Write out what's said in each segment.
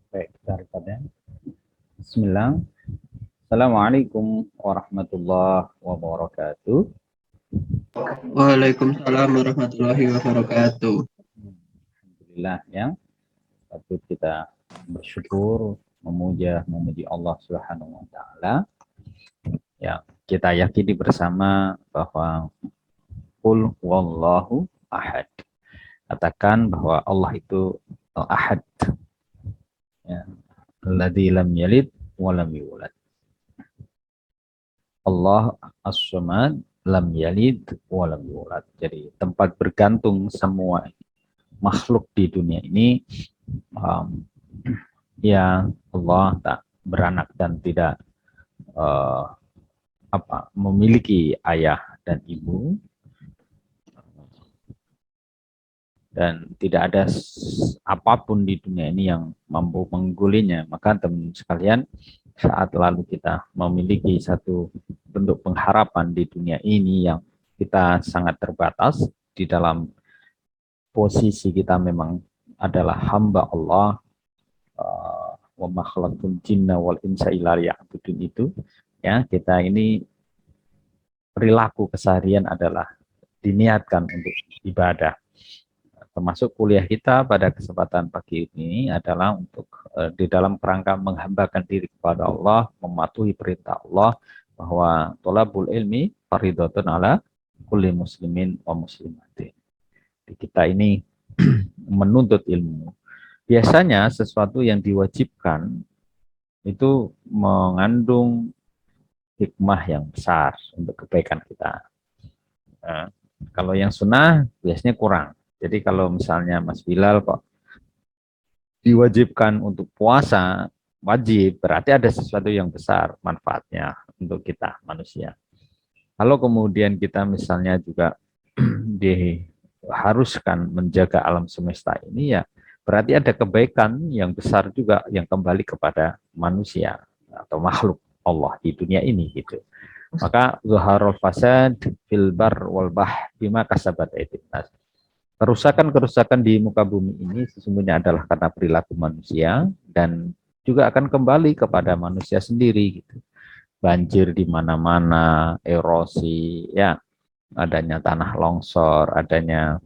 Baik, daripada Bismillah. Assalamualaikum warahmatullahi wabarakatuh. Waalaikumsalam warahmatullahi wabarakatuh. Alhamdulillah ya, patut kita bersyukur, memuji Allah Subhanahu wa taala. Ya, kita yakini bersama bahwa qul wallahu ahad. Katakan bahwa Allah itu ahad. Ya, alladzi lam yalid wa lam yulad. Allah as-samad lam yalid wa lam yulad. Jadi tempat bergantung semua makhluk di dunia ini um, ya Allah tak beranak dan tidak uh, memiliki ayah dan ibu, dan tidak ada apapun di dunia ini yang mampu menggulinya. Maka teman sekalian, saat lalu kita memiliki satu bentuk pengharapan di dunia ini yang kita sangat terbatas di dalam posisi kita memang adalah hamba Allah, wa ma khalaqtul jinna wal insa illa liya'budun itu, ya, kita ini perilaku keseharian adalah diniatkan untuk ibadah. Termasuk kuliah kita pada kesempatan pagi ini adalah untuk di dalam kerangka menghambakan diri kepada Allah, mematuhi perintah Allah, bahwa thalabul ilmi fardhatun ala kulli muslimin wa muslimatin. Kita ini menuntut ilmu. Biasanya sesuatu yang diwajibkan itu mengandung hikmah yang besar untuk kebaikan kita. Nah, kalau yang sunnah biasanya kurang. Jadi kalau misalnya Mas Bilal kok diwajibkan untuk puasa, wajib, berarti ada sesuatu yang besar manfaatnya untuk kita manusia. Kalau kemudian kita misalnya juga diharuskan menjaga alam semesta ini, ya berarti ada kebaikan yang besar juga yang kembali kepada manusia atau makhluk Allah di dunia ini gitu. Maka zuharul fasad fil bar wal bah bima kasabat aydin nas. Kerusakan-kerusakan di muka bumi ini sesungguhnya adalah karena perilaku manusia dan juga akan kembali kepada manusia sendiri gitu. Banjir di mana-mana, erosi, ya, adanya tanah longsor, adanya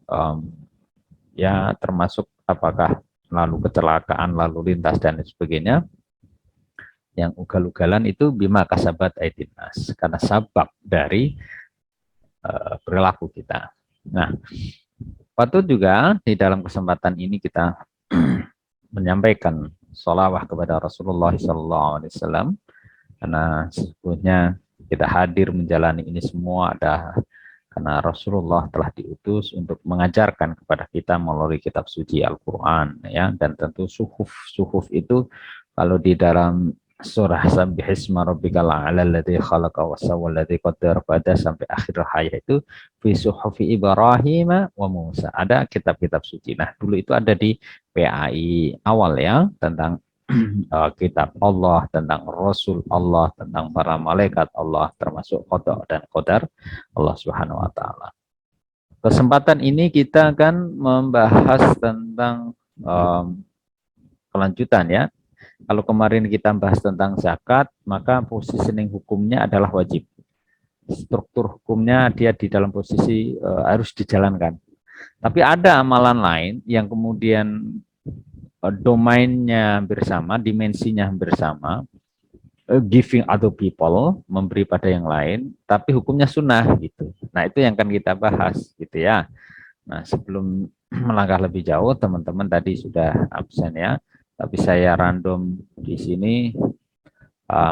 ya termasuk apakah lalu kecelakaan lalu lintas dan sebagainya yang ugal-ugalan itu bima kasabat aydin nas, karena sabab dari perilaku kita. Nah, patut juga di dalam kesempatan ini kita menyampaikan sholawat kepada Rasulullah SAW, karena sesungguhnya kita hadir menjalani ini semua ada karena Rasulullah telah diutus untuk mengajarkan kepada kita melalui kitab suci Al-Quran, ya, dan tentu suhuf itu kalau di dalam surah Sabbihisma rabbikal a'la alladzi khalaqa wa sawwa alladzi qaddara pada sampai akhir ayat itu fi suhufi Ibrahim wa Musa, ada kitab-kitab suci. Nah, dulu itu ada di PAI awal ya, tentang kitab Allah, tentang Rasul Allah, tentang para malaikat Allah, termasuk qada dan qadar Allah Subhanahu wa taala. Kesempatan ini kita akan membahas tentang kelanjutan ya. Kalau kemarin kita bahas tentang zakat, maka positioning hukumnya adalah wajib. Struktur hukumnya dia di dalam posisi harus dijalankan. Tapi ada amalan lain yang kemudian domainnya hampir sama, dimensinya hampir sama, giving other people, memberi pada yang lain, tapi hukumnya sunnah gitu. Nah, itu yang akan kita bahas gitu ya. Nah, sebelum melangkah lebih jauh, teman-teman tadi sudah absen ya, tapi saya random di sini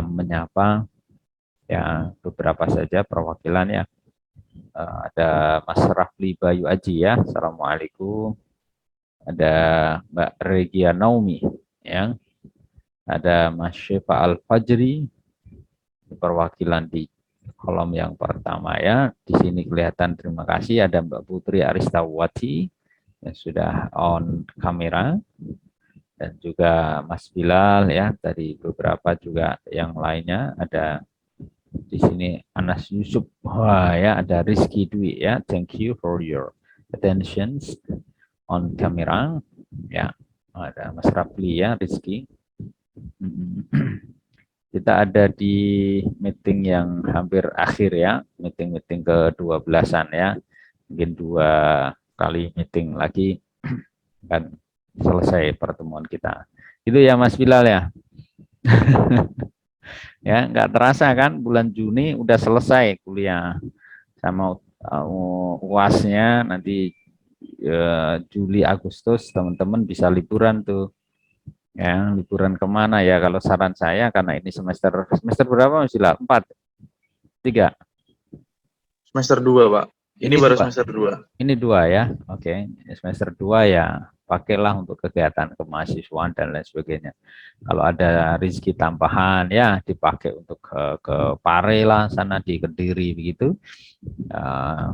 menyapa ya beberapa saja perwakilan ya. Ada Mas Rafli Bayu Aji ya, Assalamualaikum. Ada Mbak Regia Naomi ya. Ada Mas Syefa Al-Fajri, perwakilan di kolom yang pertama ya. Di sini kelihatan, terima kasih. Ada Mbak Putri Aristawati yang sudah on kamera, dan juga Mas Bilal ya. Tadi beberapa juga yang lainnya ada di sini, Anas Yusuf. Wah ya, ada Rizky Dwi ya. Thank you for your attention on camera ya. Ada Mas Rafli ya, Rizky. Kita ada di meeting yang hampir akhir ya, meeting-meeting ke-12-an ya. Mungkin 2 kali meeting lagi kan selesai pertemuan kita. Itu ya Mas Bilal ya. Ya, nggak terasa kan bulan Juni udah selesai kuliah sama UASnya nanti Juli Agustus teman-teman bisa liburan tuh. Ya, liburan kemana ya kalau saran saya karena ini semester berapa Mas Bilal? 4, 3. Semester 2, Pak. Ini baru 2. semester 2. Ini 2 ya. Oke, semester 2 ya pakailah untuk kegiatan kemahasiswaan dan lain sebagainya. Kalau ada rezeki tambahan ya dipakai untuk ke Pare lah sana di Kediri begitu.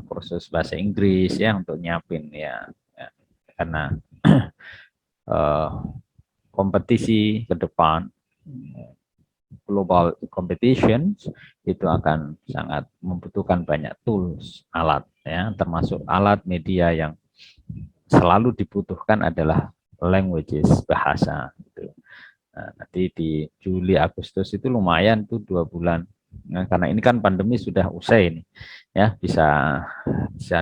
Kursus bahasa Inggris ya untuk nyiapin ya, karena kompetisi ke depan global competitions itu akan sangat membutuhkan banyak tools, alat ya, termasuk alat media yang selalu dibutuhkan adalah languages, bahasa gitu. Nah, nanti di Juli Agustus itu lumayan tuh 2 bulan. Nah, karena ini kan pandemi sudah usai nih ya, bisa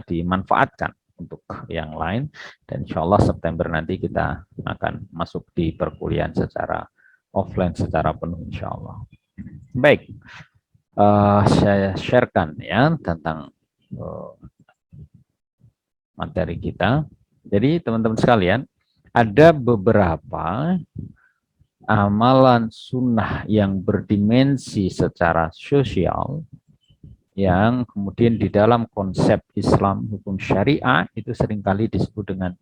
dimanfaatkan untuk yang lain dan insya Allah September nanti kita akan masuk di perkuliahan secara offline secara penuh insya Allah. Baik, saya sharekan ya tentang materi kita. Jadi teman-teman sekalian, ada beberapa amalan sunnah yang berdimensi secara sosial yang kemudian di dalam konsep Islam hukum syariah itu seringkali disebut dengan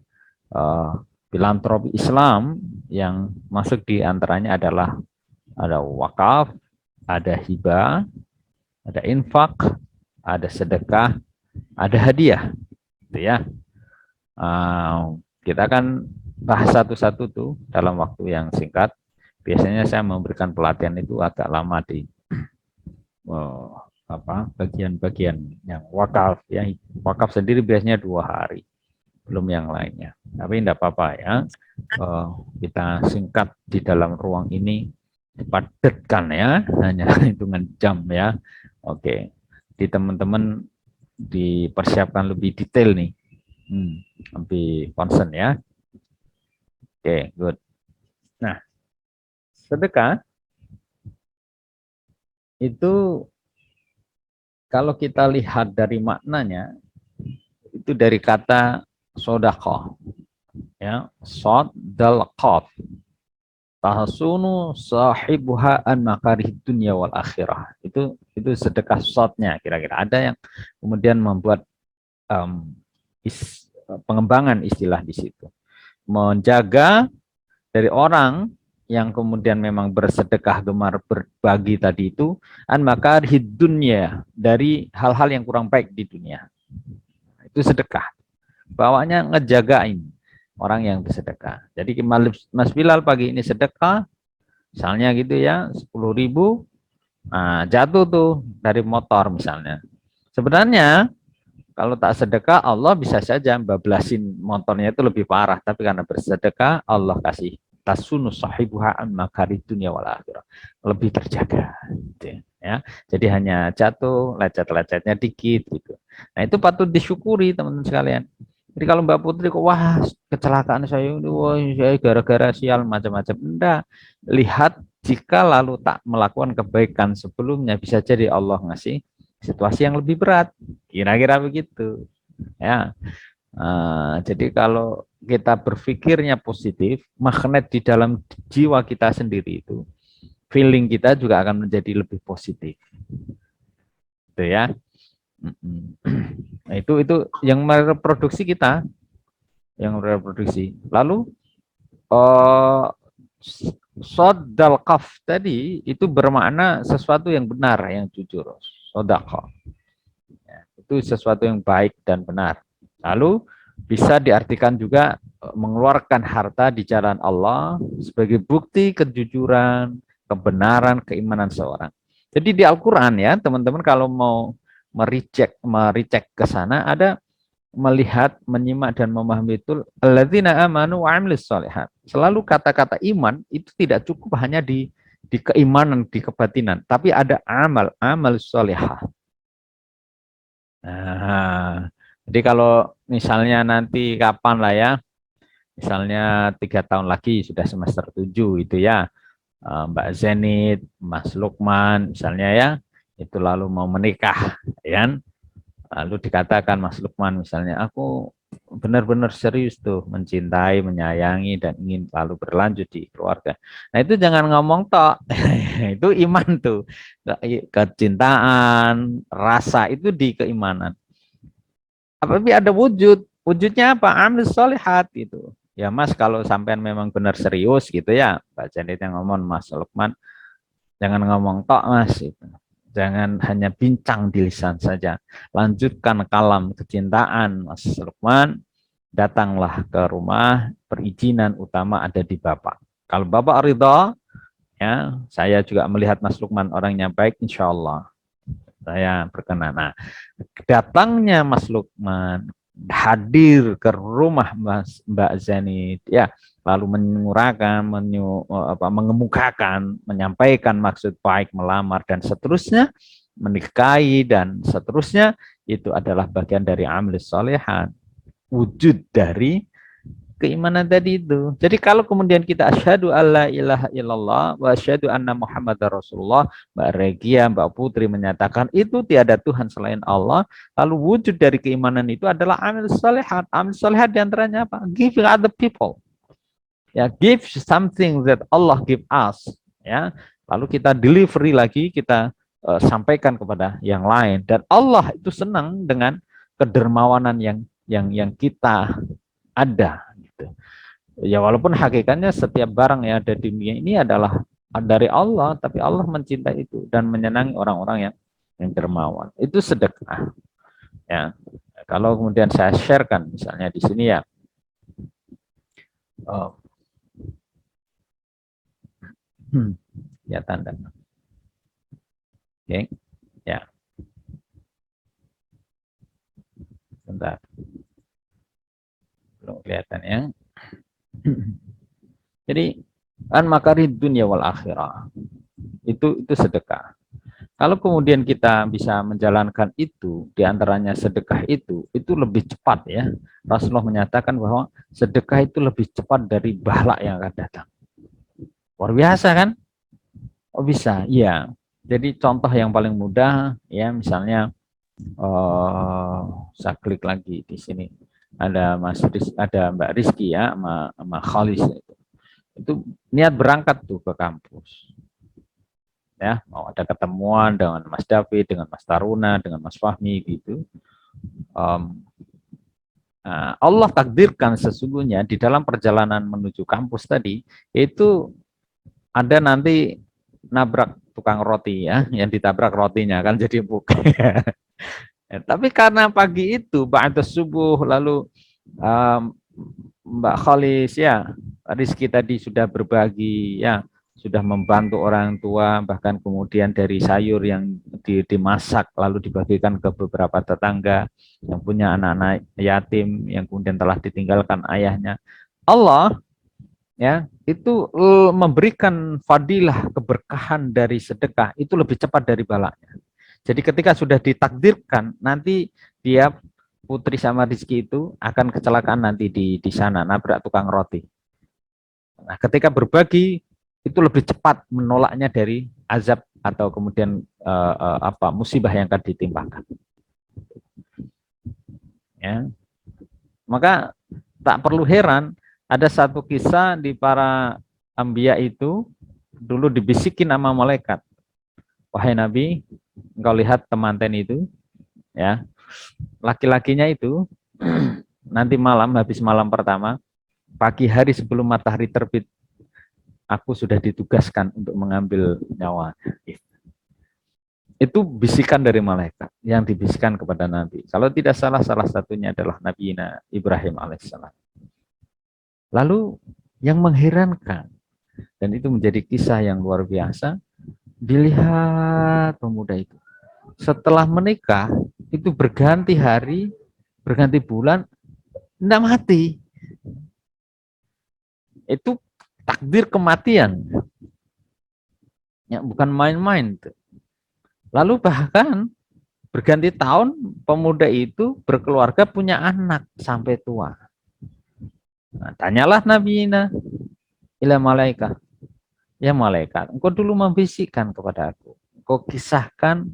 filantropi Islam, yang masuk di antaranya adalah ada wakaf, ada hibah, ada infak, ada sedekah, ada hadiah, gitu ya. Kita akan bahas satu-satu tuh dalam waktu yang singkat. Biasanya saya memberikan pelatihan itu agak lama di bagian-bagian yang wakaf ya. Wakaf sendiri biasanya 2 hari, belum yang lainnya. Tapi tidak apa-apa ya. Kita singkat di dalam ruang ini, padatkan ya, hanya hitungan jam ya. Oke, di teman-teman dipersiapkan lebih detail nih, lebih concern ya. Oke, good. Nah, sedekah itu kalau kita lihat dari maknanya itu dari kata sodaqah ya, sodalqaf tahsunu sahibuha an makarih dunya wal akhirah. Itu sedekah sodnya, kira-kira ada yang kemudian membuat pengembangan istilah di situ, menjaga dari orang yang kemudian memang bersedekah gemar berbagi tadi itu an makarih dunya, dari hal-hal yang kurang baik di dunia. Itu sedekah, bawanya ngejagain orang yang bersedekah. Jadi Mas Bilal pagi ini sedekah, misalnya gitu ya, 10.000, nah, jatuh tuh dari motor misalnya. Sebenarnya kalau tak sedekah Allah bisa saja bablasin motornya itu lebih parah, tapi karena bersedekah Allah kasih tasunu sahibuha an makari dunya wal akhirah, lebih terjaga gitu, ya. Jadi hanya jatuh, lecet-lecetnya dikit gitu. Nah, itu patut disyukuri teman-teman sekalian. Jadi kalau Mbak Putri kok wah kecelakaan saya ini, wah saya gara-gara sial macam-macam, enggak. Lihat jika lalu tak melakukan kebaikan sebelumnya, bisa jadi Allah ngasih situasi yang lebih berat, kira-kira begitu ya. Jadi kalau kita berpikirnya positif, magnet di dalam jiwa kita sendiri itu, feeling kita juga akan menjadi lebih positif, gitu ya. Nah, itu yang mereproduksi kita, yang mereproduksi. Lalu sodal kaf tadi itu bermakna sesuatu yang benar, yang jujur, sodaqah. Ya, itu sesuatu yang baik dan benar. Lalu bisa diartikan juga mengeluarkan harta di jalan Allah sebagai bukti kejujuran, kebenaran, keimanan seorang. Jadi di Al-Quran ya teman-teman, kalau mau mericek ke sana, ada melihat, menyimak dan memahami betul alladzina amanu wa amilus sholihat. Selalu kata-kata iman itu tidak cukup hanya di keimanan, di kebatinan, tapi ada amal sholihah. Nah, jadi kalau misalnya nanti kapan lah ya, misalnya 3 tahun lagi sudah semester 7 itu ya, Mbak Zenit, Mas Lukman misalnya ya, itu lalu mau menikah, ya kan? Lalu dikatakan Mas Lukman misalnya, aku benar-benar serius tuh mencintai, menyayangi dan ingin lalu berlanjut di keluarga. Nah itu jangan ngomong tok, itu iman tuh, kecintaan, rasa itu di keimanan. Tapi ada wujudnya apa? Amal solihat gitu. Ya Mas, kalau sampean memang benar serius gitu ya, Mbak Janet yang ngomong, Mas Lukman, jangan ngomong tok Mas. Gitu. Jangan hanya bincang di lisan saja. Lanjutkan kalam kecintaan Mas Lukman, datanglah ke rumah, perizinan utama ada di Bapak. Kalau Bapak ridho, ya saya juga melihat Mas Lukman orangnya baik, insya Allah saya berkenan. Nah, datangnya Mas Lukman hadir ke rumah Mbak Zenit, ya lalu menguraikan, mengemukakan, menyampaikan maksud baik melamar dan seterusnya, menikahi dan seterusnya, itu adalah bagian dari amal solehan, wujud dari keimanan tadi itu. Jadi kalau kemudian kita asyhadu alla ilaha illallah wa asyhadu anna muhammadar rasulullah, Mbak Regia, Mbak Putri menyatakan itu tiada Tuhan selain Allah, lalu wujud dari keimanan itu adalah amal salihat. Amal salihat diantaranya apa? Giving other people. Ya, give something that Allah give us. Ya, lalu kita delivery lagi, kita sampaikan kepada yang lain, dan Allah itu senang dengan kedermawanan yang kita ada. Ya walaupun hakikatnya setiap barang yang ada di dunia ini adalah dari Allah, tapi Allah mencintai itu dan menyenangi orang-orang yang dermawan. Itu sedekah. Ya. Kalau kemudian saya sharekan misalnya di sini ya, ya tanda. Oke, ya. Bentar. Belum kelihatan ya. Jadi an makarid dunia wal akhirah. Itu sedekah. Kalau kemudian kita bisa menjalankan itu, diantaranya sedekah itu lebih cepat ya. Rasulullah menyatakan bahwa sedekah itu lebih cepat dari bahlak yang akan datang. Luar biasa kan? Oh bisa, iya. Jadi contoh yang paling mudah ya, misalnya saya klik lagi di sini. Ada ada Mbak Rizky ya, sama Khalis itu niat berangkat tuh ke kampus. Ya, mau ada ketemuan dengan Mas David, dengan Mas Taruna, dengan Mas Fahmi gitu. Allah takdirkan sesungguhnya di dalam perjalanan menuju kampus tadi itu ada nanti nabrak tukang roti ya, yang ditabrak rotinya kan jadi empuk. Ya, tapi karena pagi itu ba'da subuh lalu Mbak Khalis ya, Rizky tadi sudah berbagi ya, sudah membantu orang tua, bahkan kemudian dari sayur yang dimasak lalu dibagikan ke beberapa tetangga yang punya anak-anak yatim yang kemudian telah ditinggalkan ayahnya. Allah ya itu memberikan fadilah keberkahan dari sedekah itu lebih cepat dari balaknya. Jadi ketika sudah ditakdirkan nanti dia Putri sama Rizky itu akan kecelakaan nanti di sana nabrak tukang roti. Nah, ketika berbagi itu lebih cepat menolaknya dari azab atau kemudian musibah yang akan ditimpakan. Ya. Maka tak perlu heran ada satu kisah di para anbiya itu dulu dibisikin sama malaikat. Wahai Nabi, engkau lihat temanten itu, ya, laki-lakinya itu nanti malam, habis malam pertama, pagi hari sebelum matahari terbit, aku sudah ditugaskan untuk mengambil nyawa. Itu bisikan dari malaikat yang dibisikkan kepada Nabi. Kalau tidak salah, salah satunya adalah Nabi Ibrahim alaihissalam. Lalu yang mengherankan, dan itu menjadi kisah yang luar biasa, dilihat pemuda itu. Setelah menikah, itu berganti hari, berganti bulan, tidak mati. Itu takdir kematian. Ya, bukan main-main. Lalu bahkan berganti tahun, pemuda itu berkeluarga, punya anak sampai tua. Nah, tanyalah Nabi ila malaikat. Ya malaikat, engkau dulu membisikkan kepada aku. Engkau kisahkan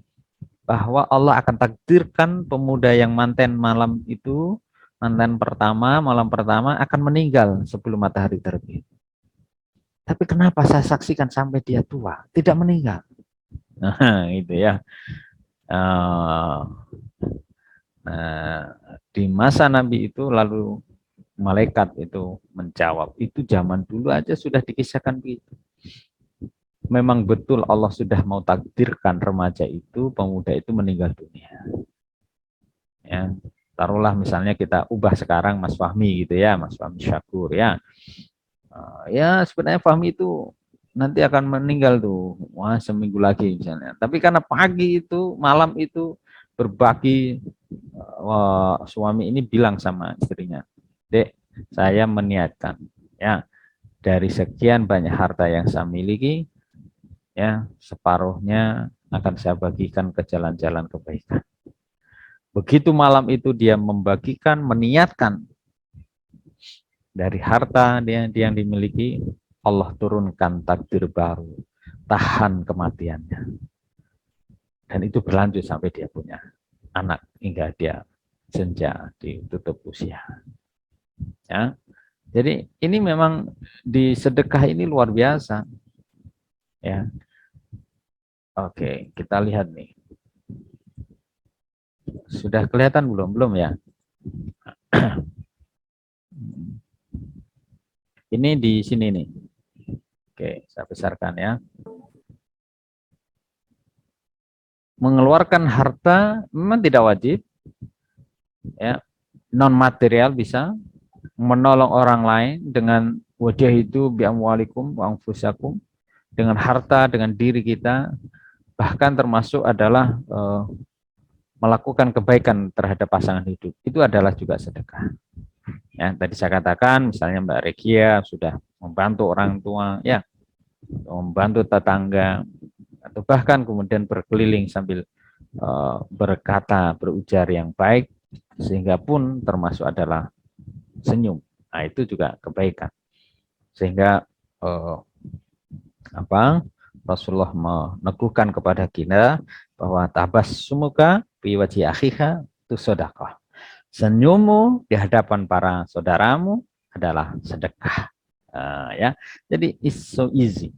bahwa Allah akan takdirkan pemuda yang manten malam itu, manten pertama, malam pertama akan meninggal sebelum matahari terbit. Tapi kenapa saya saksikan sampai dia tua, tidak meninggal? Nah, itu ya. Nah, di masa Nabi itu lalu malaikat itu menjawab, itu zaman dulu aja sudah dikisahkan begitu. Memang betul Allah sudah mau takdirkan remaja itu, pemuda itu meninggal dunia. Ya, taruhlah misalnya kita ubah sekarang Mas Fahmi gitu ya, Mas Fahmi Syakur ya. Ya sebenarnya Fahmi itu nanti akan meninggal tuh, wah seminggu lagi misalnya. Tapi karena pagi itu, malam itu berbagi, suami ini bilang sama istrinya, Dek, saya meniatkan ya dari sekian banyak harta yang saya miliki, ya separuhnya akan saya bagikan ke jalan-jalan kebaikan. Begitu malam itu dia membagikan, meniatkan dari harta dia yang dimiliki, Allah turunkan takdir baru, tahan kematiannya. Dan itu berlanjut sampai dia punya anak hingga dia senja ditutup usia. Ya. Jadi ini memang di sedekah ini luar biasa. Ya. Oke, kita lihat nih. Sudah kelihatan belum? Belum ya? Ini di sini nih. Oke, saya besarkan ya. Mengeluarkan harta memang tidak wajib. Ya, non material bisa, menolong orang lain dengan wajah itu bi'amwalikum wa anfusakum, dengan harta, dengan diri kita, bahkan termasuk adalah melakukan kebaikan terhadap pasangan hidup. Itu adalah juga sedekah. Ya, tadi saya katakan misalnya Mbak Regia sudah membantu orang tua, ya, membantu tetangga, atau bahkan kemudian berkeliling sambil berkata, berujar yang baik, sehingga pun termasuk adalah senyum. Nah, itu juga kebaikan. Sehingga Rasulullah meneguhkan kepada kita bahwa tabassumuka fi wajhi akhika itu sedekah. Senyummu di hadapan para saudaramu adalah sedekah. Ya, jadi it's so easy,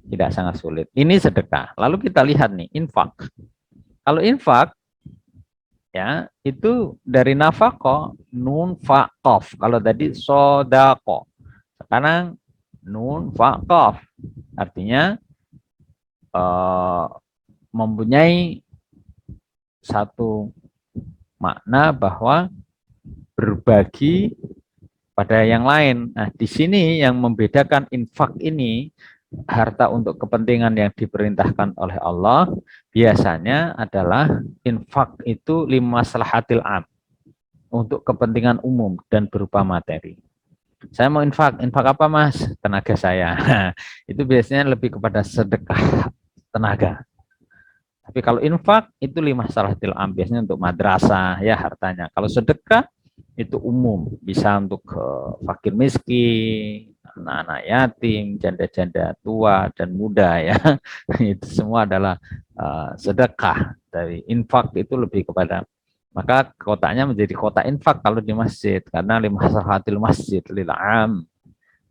tidak sangat sulit. Ini sedekah. Lalu kita lihat nih infak. Kalau infak, ya itu dari nafako, nun fa qaf. Kalau tadi sodako, sekarang nun fa qaf, artinya mempunyai satu makna bahwa berbagi pada yang lain. Nah, di sini yang membedakan infak ini, harta untuk kepentingan yang diperintahkan oleh Allah, biasanya adalah infak itu limaslahatil am, untuk kepentingan umum dan berupa materi. Saya mau infak apa Mas? Tenaga saya. Itu biasanya lebih kepada sedekah tenaga. Tapi kalau infak itu limaslahatil am, biasanya untuk madrasah ya hartanya. Kalau sedekah itu umum, bisa untuk fakir miskin, anak-anak yatim, janda-janda tua dan muda ya. Itu semua adalah sedekah. Dari infak itu lebih kepada, maka kotaknya menjadi kotak infak kalau di masjid, karena limaslahatil masjid lil am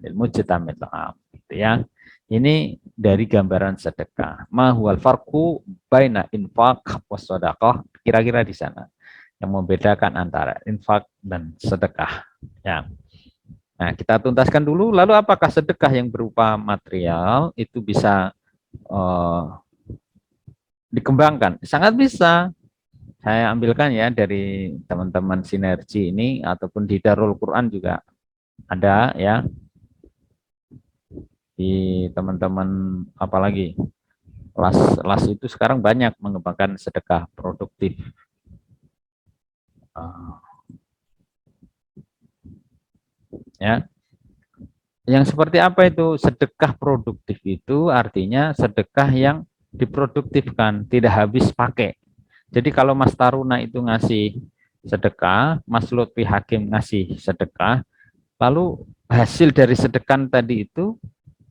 lil mujtamil am, gitu ya. Ini dari gambaran sedekah. Ma huwal farqu baina infaq was sedekah, kira-kira di sana yang membedakan antara infak dan sedekah. Ya. Nah, kita tuntaskan dulu. Lalu apakah sedekah yang berupa material itu bisa dikembangkan? Sangat bisa. Saya ambilkan ya dari teman-teman sinergi ini, ataupun di Darul Quran juga ada ya. Di teman-teman apalagi las itu sekarang banyak mengembangkan sedekah produktif. Ya. Yang seperti apa itu? Sedekah produktif itu artinya sedekah yang diproduktifkan, tidak habis pakai. Jadi kalau Mas Taruna itu ngasih sedekah, Mas Lutfi Hakim ngasih sedekah, lalu hasil dari sedekah tadi itu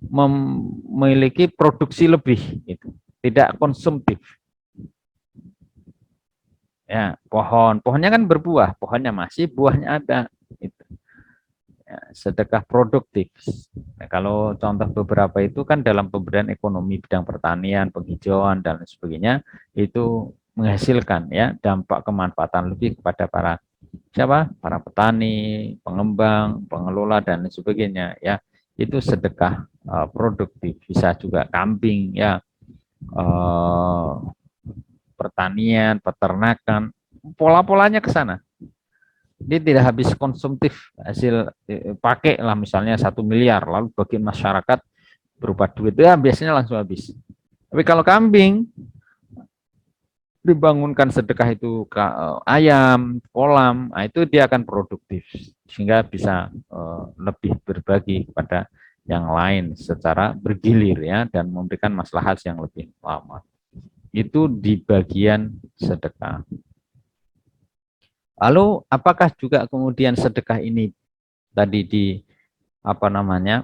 memiliki produksi lebih, itu tidak konsumtif. Ya, pohonnya kan berbuah, pohonnya masih, buahnya ada. Itu. Ya, sedekah produktif. Nah, kalau contoh beberapa itu kan dalam pemberdayaan ekonomi bidang pertanian, penghijauan dan lain sebagainya itu menghasilkan ya dampak kemanfaatan lebih kepada para petani, pengembang, pengelola dan lain sebagainya ya. Itu sedekah produktif. Bisa juga kambing ya, pertanian, peternakan, pola-polanya ke sana. Dia tidak habis konsumtif hasil pakai lah misalnya 1 miliar lalu bagi masyarakat berupa duit ya biasanya langsung habis. Tapi kalau kambing dibangunkan sedekah itu ke ayam, kolam, nah itu dia akan produktif sehingga bisa lebih berbagi kepada yang lain secara bergilir ya dan memberikan maslahat yang lebih lama. Itu di bagian sedekah. Lalu apakah juga kemudian sedekah ini tadi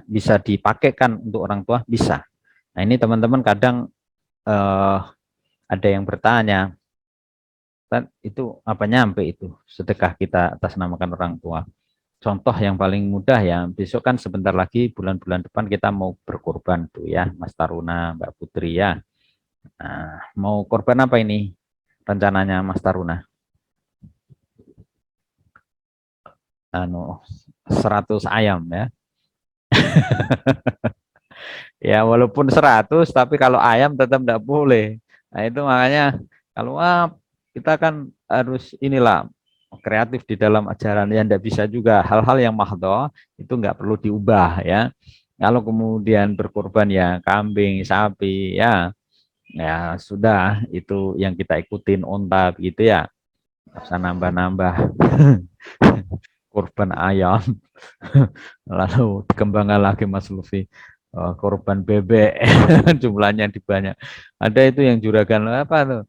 bisa dipakaikan untuk orang tua? Bisa. Nah, ini teman-teman kadang ada yang bertanya, itu apa nyampe itu sedekah kita atas namakan orang tua. Contoh yang paling mudah ya, besok kan sebentar lagi bulan-bulan depan kita mau berkorban tuh ya, Mas Taruna, Mbak Putri ya. Nah, mau korban apa ini rencananya Mas Taruna? 100 ayam ya. Ya walaupun 100 tapi kalau ayam tetap tidak boleh. Nah itu makanya kalau kita kan harus inilah kreatif di dalam ajaran ya, tidak bisa juga hal-hal yang mahdhah itu nggak perlu diubah ya. Kalau kemudian berkorban ya kambing, sapi ya, ya sudah itu yang kita ikutin onta gitu ya. Nggak usah nambah-nambah korban ayam. Lalu dikembangkan lagi Mas Lufi korban bebek jumlahnya dibanyak. Ada itu yang juragan apa tuh?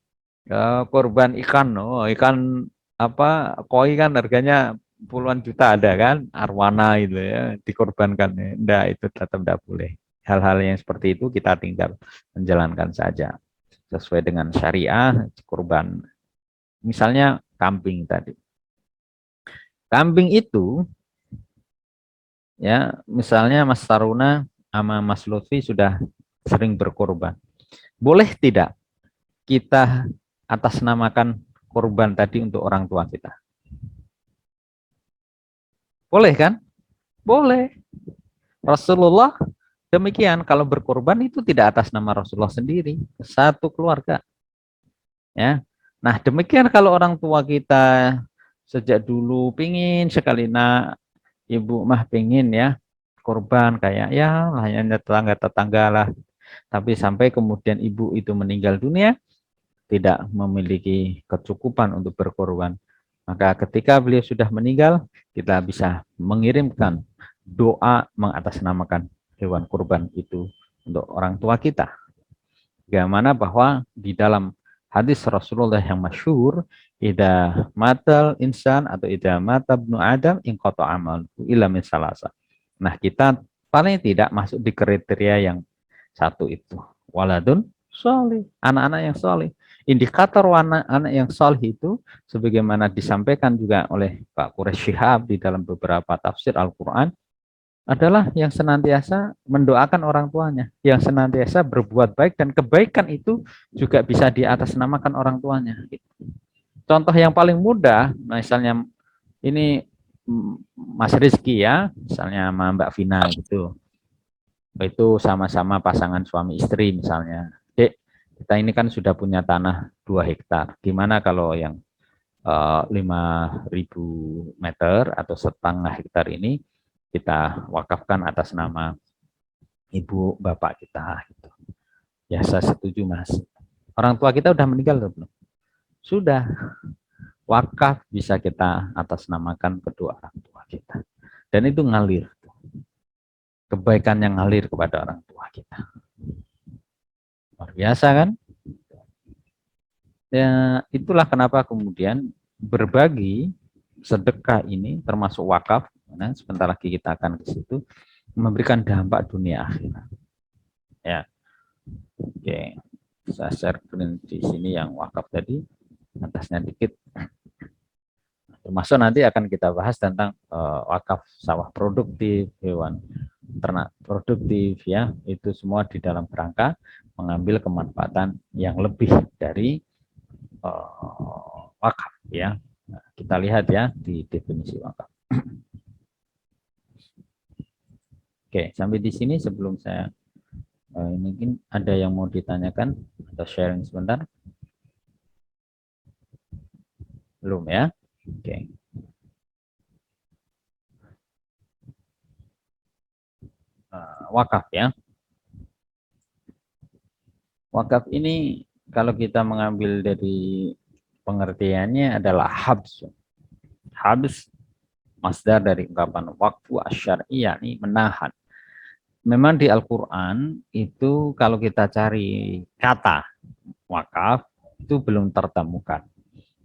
Korban ikan, ikan apa koi kan harganya puluhan juta ada kan, arwana itu ya dikorbankan. Enggak, itu tetap tidak boleh. Hal-hal yang seperti itu kita tinggal menjalankan saja sesuai dengan syariah kurban. Misalnya kambing tadi. Kambing itu ya, misalnya Mas Taruna sama Mas Lutfi sudah sering berkorban. Boleh tidak kita atas namakan korban tadi untuk orang tua kita? Boleh kan? Boleh. Rasulullah demikian, kalau berkorban itu tidak atas nama Rasulullah sendiri, satu keluarga. Ya. Nah, demikian kalau orang tua kita sejak dulu pingin sekali ibu mah pingin ya korban kayak ya hanya tetangga-tetangga lah. Tapi sampai kemudian ibu itu meninggal dunia, tidak memiliki kecukupan untuk berkorban. Maka ketika beliau sudah meninggal, kita bisa mengirimkan doa mengatasnamakan hewan kurban itu untuk orang tua kita. Bagaimana bahwa di dalam hadis Rasulullah yang masyhur, idza matal insan atau idza mata ibnu adam in qata amal illa min salasa. Nah, kita paling tidak masuk di kriteria yang satu itu. Waladun sholih, anak-anak yang sholih. Indikator anak yang sholih itu sebagaimana disampaikan juga oleh Pak Quraish Shihab di dalam beberapa tafsir Al-Qur'an adalah yang senantiasa mendoakan orang tuanya, yang senantiasa berbuat baik dan kebaikan itu juga bisa diatasnamakan orang tuanya. Contoh yang paling mudah, misalnya ini Mas Rizky ya, misalnya sama Mbak Vina gitu. Itu sama-sama pasangan suami istri misalnya. Dek, kita ini kan sudah punya tanah 2 hektar. Gimana kalau yang 5.000 meter atau setengah hektar ini kita wakafkan atas nama ibu bapak kita gitu. Ya saya setuju Mas. Orang tua kita udah meninggal belum? Sudah. Wakaf bisa kita atas namakan kedua orang tua kita. Dan itu ngalir. Kebaikan yang ngalir kepada orang tua kita. Luar biasa kan? Ya, itulah kenapa kemudian berbagi sedekah ini termasuk wakaf, nah, sebentar lagi kita akan ke situ, memberikan dampak dunia akhirat. Ya, oke, saya share di sini yang wakaf tadi, atasnya dikit. Termasuk nanti akan kita bahas tentang wakaf sawah produktif, hewan ternak produktif, ya, itu semua di dalam kerangka mengambil kemanfaatan yang lebih dari wakaf, ya. Nah, kita lihat ya di definisi wakaf. Oke, sampai di sini sebelum saya mungkin ada yang mau ditanyakan atau sharing sebentar. Belum ya? Oke. Wakaf ya. Wakaf ini kalau kita mengambil dari pengertiannya adalah habs. Habs masdar dari ungkapan wakfu asyari, yakni menahan. Memang di Al-Qur'an itu kalau kita cari kata wakaf itu belum tertemukan.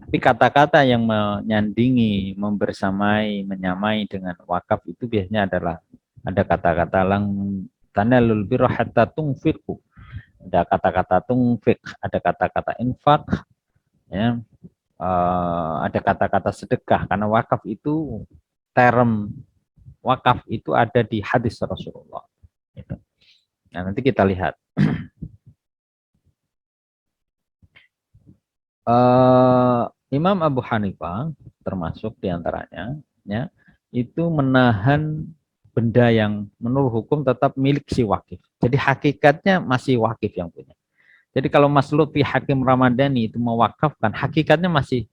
Tapi kata-kata yang menyandingi, membersamai, menyamai dengan wakaf itu biasanya adalah ada kata-kata lang tanalul birra hatta tunfiqu. Ada kata-kata tunfiq, ada kata-kata infak, ya. Ada kata-kata sedekah, karena wakaf itu term wakaf itu ada di hadis Rasulullah. Nah, nanti kita lihat. Imam Abu Hanifah termasuk diantaranya, ya, itu menahan benda yang menurut hukum tetap milik si wakif. Jadi hakikatnya masih wakif yang punya. Jadi kalau Mas Lutfi Hakim Ramadhani itu mewakafkan, hakikatnya masih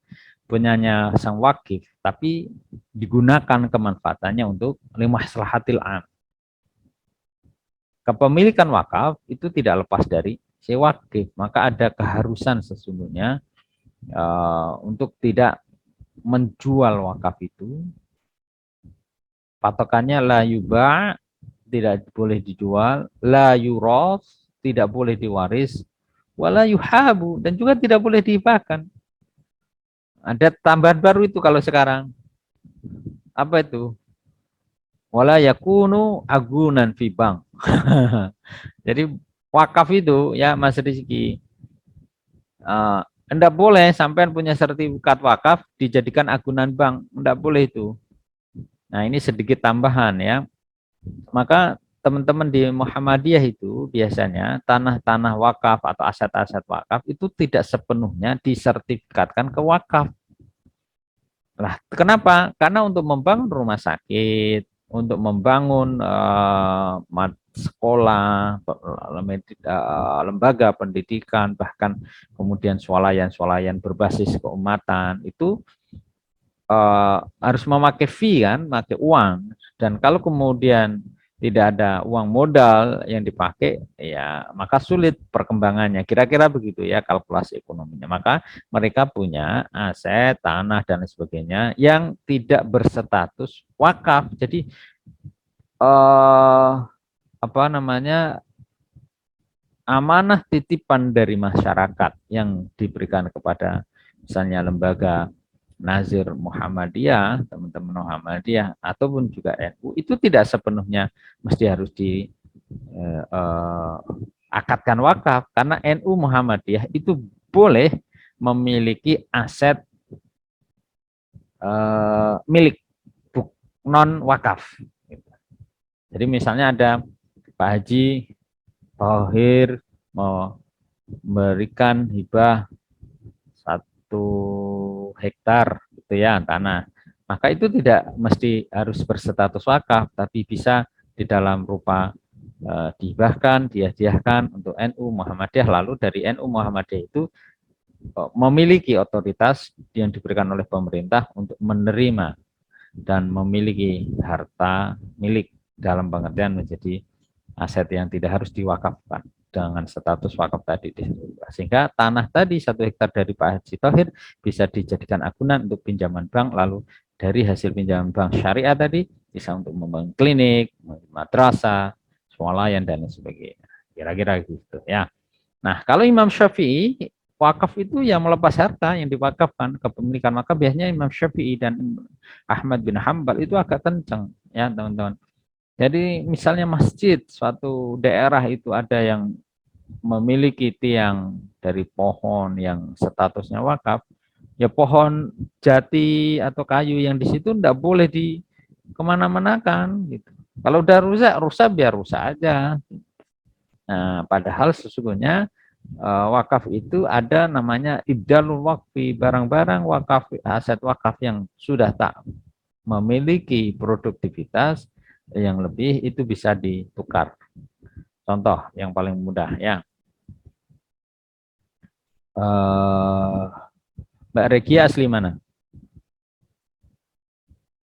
punyanya sang wakif, tapi digunakan kemanfaatannya untuk limaslahatil am. Kepemilikan wakaf itu tidak lepas dari si wakif, maka ada keharusan sesungguhnya untuk tidak menjual wakaf itu. Patokannya la yuba, tidak boleh dijual, la yuros, tidak boleh diwaris, wala yuhabu, dan juga tidak boleh dihibahkan. Ada tambahan baru itu kalau sekarang. Apa itu? Wala yakunu agunan fi bank. Jadi wakaf itu ya Mas Rizky, enggak boleh sampai punya sertifikat wakaf dijadikan agunan bank, enggak boleh itu. Nah, ini sedikit tambahan ya. Maka teman-teman di Muhammadiyah itu biasanya tanah-tanah wakaf atau aset-aset wakaf itu tidak sepenuhnya disertifikatkan ke wakaf. Lah, kenapa? Karena untuk membangun rumah sakit, untuk membangun sekolah, lembaga pendidikan, bahkan kemudian swalayan-swalayan berbasis keumatan itu harus memakai fee kan, memakai uang. Dan kalau kemudian tidak ada uang modal yang dipakai, ya maka sulit perkembangannya. Kira-kira begitu ya kalkulasi ekonominya. Maka mereka punya aset, tanah dan sebagainya yang tidak berstatus wakaf. Jadi apa namanya, amanah titipan dari masyarakat yang diberikan kepada misalnya lembaga Nazir Muhammadiyah, teman-teman Muhammadiyah ataupun juga NU itu tidak sepenuhnya mesti harus diakadkan wakaf, karena NU Muhammadiyah itu boleh memiliki aset milik non wakaf. Jadi misalnya ada Pak Haji Thohir mau memberikan hibah 1 hektar gitu ya tanah, maka itu tidak mesti harus berstatus wakaf, tapi bisa di dalam rupa dihibahkan, dihadiahkan untuk NU Muhammadiyah. Lalu dari NU Muhammadiyah itu memiliki otoritas yang diberikan oleh pemerintah untuk menerima dan memiliki harta milik dalam pengertian menjadi aset yang tidak harus diwakafkan dengan status wakaf tadi, sehingga tanah tadi 1 hektar dari Pak Haji Thohir bisa dijadikan agunan untuk pinjaman bank, lalu dari hasil pinjaman bank syariah tadi bisa untuk membangun klinik, madrasah, swalayan dan lain sebagainya. Kira-kira gitu ya. Nah, kalau Imam Syafi'i, wakaf itu yang melepas harta yang diwakafkan, kepemilikan wakaf biasanya Imam Syafi'i dan Ahmad bin Hambal itu agak kencang ya teman-teman. Jadi misalnya masjid suatu daerah itu ada yang memiliki tiang dari pohon yang statusnya wakaf, ya pohon jati atau kayu yang di situ tidak boleh di kemana-manakan gitu. Kalau udah rusak, rusak biar rusak aja. Nah, padahal sesungguhnya wakaf itu ada namanya ibdalul wakfi, barang-barang wakaf, aset wakaf yang sudah tak memiliki produktivitas yang lebih itu bisa ditukar. Contoh yang paling mudah ya. Mbak Regia asli mana?